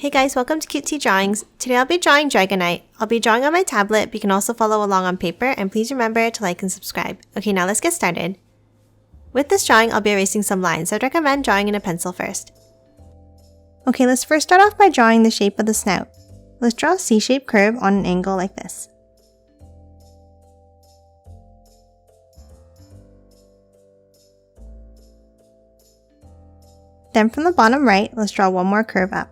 Hey guys, welcome to Cutesy Drawings. Today I'll be drawing Dragonite. I'll be drawing on my tablet, but you can also follow along on paper, and please remember to like and subscribe. Okay, now let's get started. With this drawing, I'll be erasing some lines, so I'd recommend drawing in a pencil first. Okay, let's first start off by drawing the shape of the snout. Let's draw a C-shaped curve on an angle like this. Then from the bottom right, let's draw one more curve up.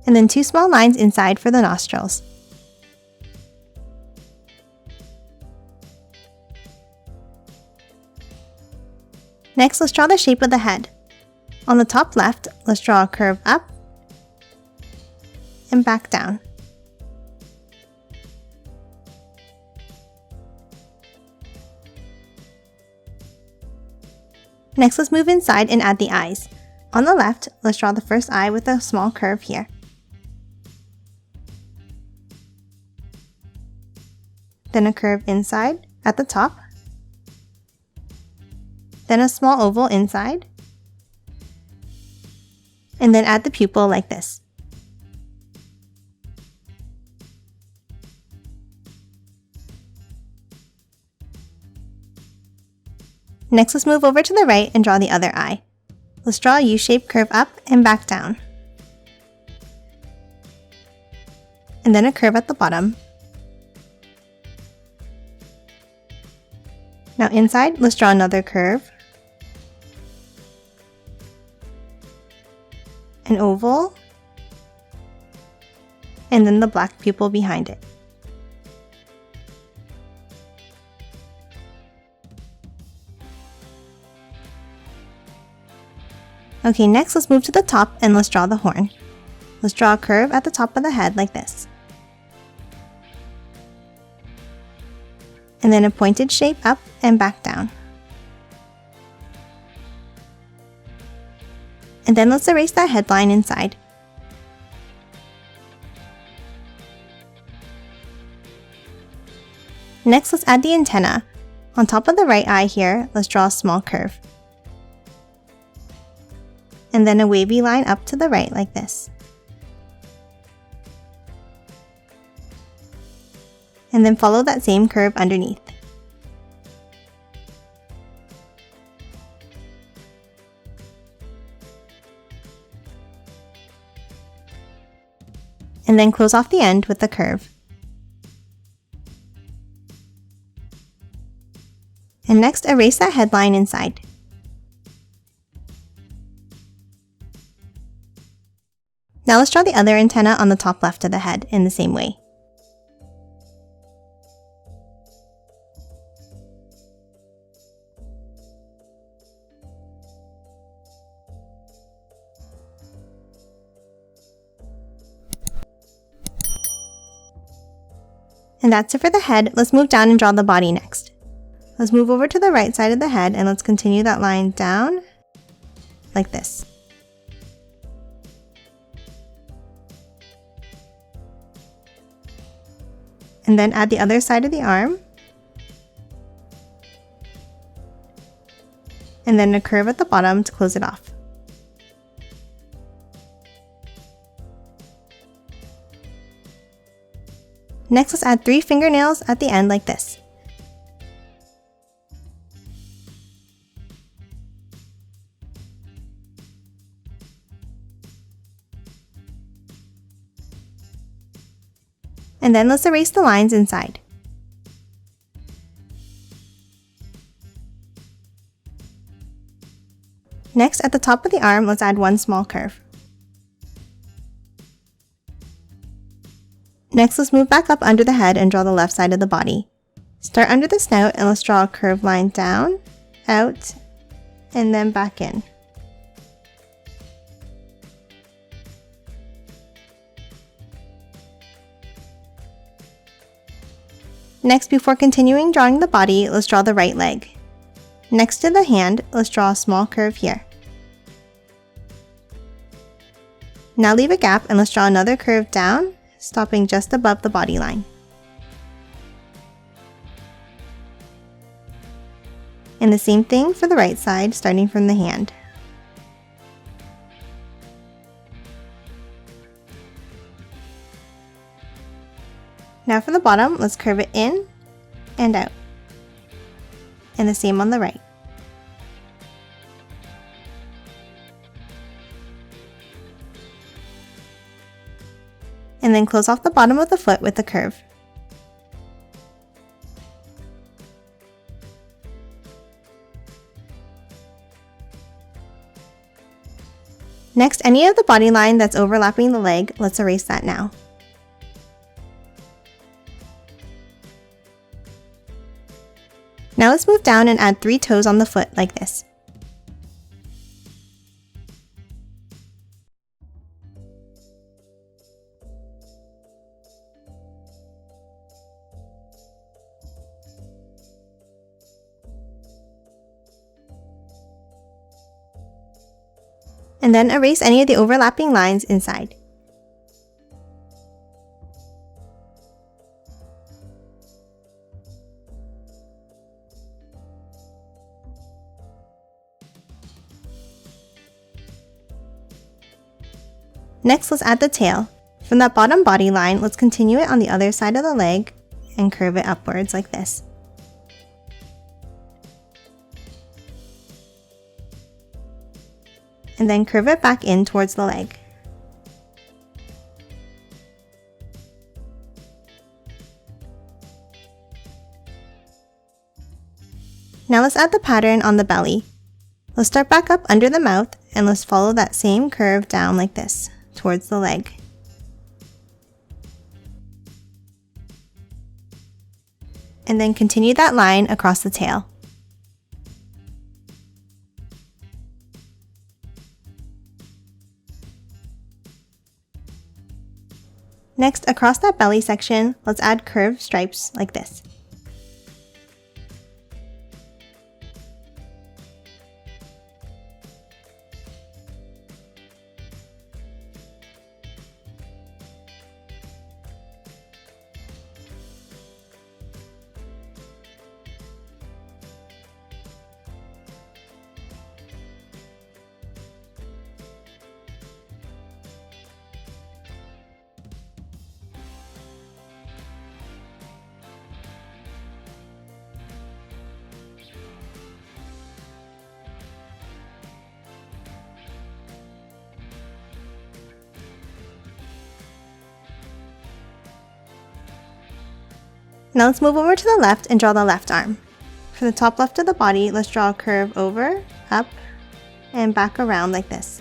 And then two small lines inside for the nostrils. Next, let's draw the shape of the head. On the top left, let's draw a curve up and back down. Next, let's move inside and add the eyes. On the left, let's draw the first eye with a small curve here. Then a curve inside at the top. Then a small oval inside. And then add the pupil like this. Next, let's move over to the right and draw the other eye. Let's draw a U-shaped curve up and back down. And then a curve at the bottom. Now inside, let's draw another curve. An oval. And then the black pupil behind it. Okay, next let's move to the top and let's draw the horn. Let's draw a curve at the top of the head like this. And then a pointed shape up and back down. And then let's erase that headline inside. Next, let's add the antenna. On top of the right eye here, let's draw a small curve. And then a wavy line up to the right like this. And then follow that same curve underneath. And then close off the end with the curve. And next, erase that headline inside. Now let's draw the other antenna on the top left of the head in the same way. And that's it for the head. Let's move down and draw the body next. Let's move over to the right side of the head and let's continue that line down like this. And then add the other side of the arm. And then a curve at the bottom to close it off. Next, let's add 3 fingernails at the end like this. And then let's erase the lines inside. Next, at the top of the arm, let's add one small curve. Next, let's move back up under the head and draw the left side of the body. Start under the snout and let's draw a curved line down, out, and then back in. Next, before continuing drawing the body, let's draw the right leg. Next to the hand, let's draw a small curve here. Now leave a gap and let's draw another curve down, stopping just above the body line. And the same thing for the right side, starting from the hand. Now for the bottom, let's curve it in and out. And the same on the right. And then close off the bottom of the foot with the curve. Next, any of the body line that's overlapping the leg, let's erase that now. Now let's move down and add 3 toes on the foot like this. And then erase any of the overlapping lines inside. Next, let's add the tail. From that bottom body line, let's continue it on the other side of the leg and curve it upwards like this. And then curve it back in towards the leg. Now let's add the pattern on the belly. Let's start back up under the mouth and let's follow that same curve down like this, towards the leg. And then continue that line across the tail. Next, across that belly section, let's add curved stripes like this. Now let's move over to the left and draw the left arm. For the top left of the body, let's draw a curve over, up, and back around like this.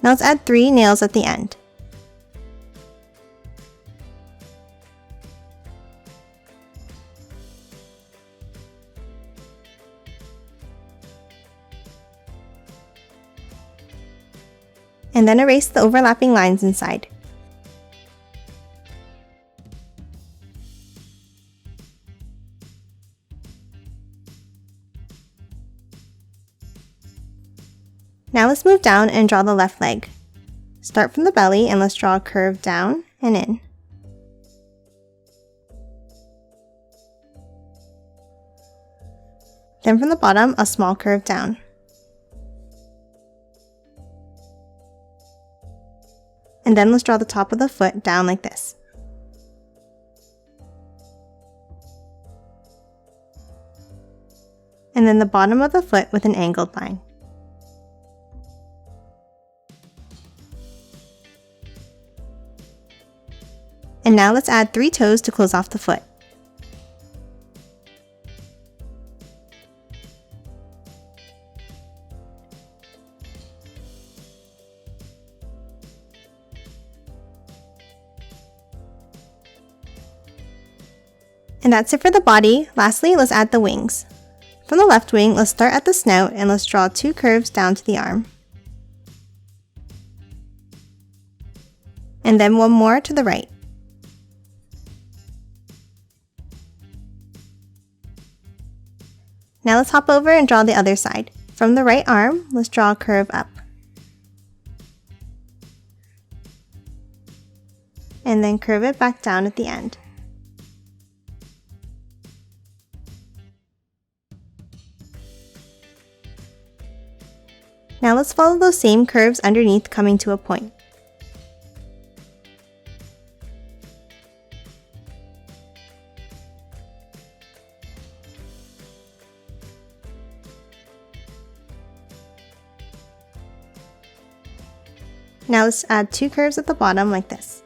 Now let's add 3 nails at the end. And then erase the overlapping lines inside. Now let's move down and draw the left leg. Start from the belly and let's draw a curve down and in. Then from the bottom, a small curve down. And then let's draw the top of the foot down like this. And then the bottom of the foot with an angled line. And now let's add 3 toes to close off the foot. And that's it for the body. Lastly, let's add the wings. From the left wing, let's start at the snout and let's draw 2 curves down to the arm. And then 1 more to the right. Now let's hop over and draw the other side. From the right arm, let's draw a curve up. And then curve it back down at the end. Now Now let's follow those same curves underneath, coming to a point. Now let's add 2 curves at the bottom like this.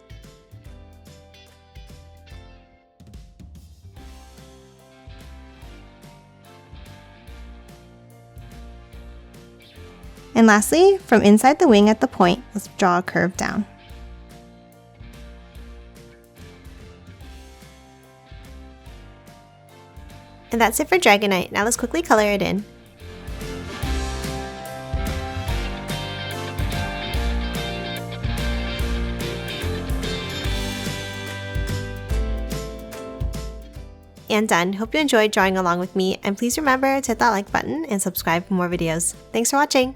And lastly, from inside the wing at the point, let's draw a curve down. And that's it for Dragonite. Now let's quickly color it in. And done. Hope you enjoyed drawing along with me, and please remember to hit that like button and subscribe for more videos. Thanks for watching!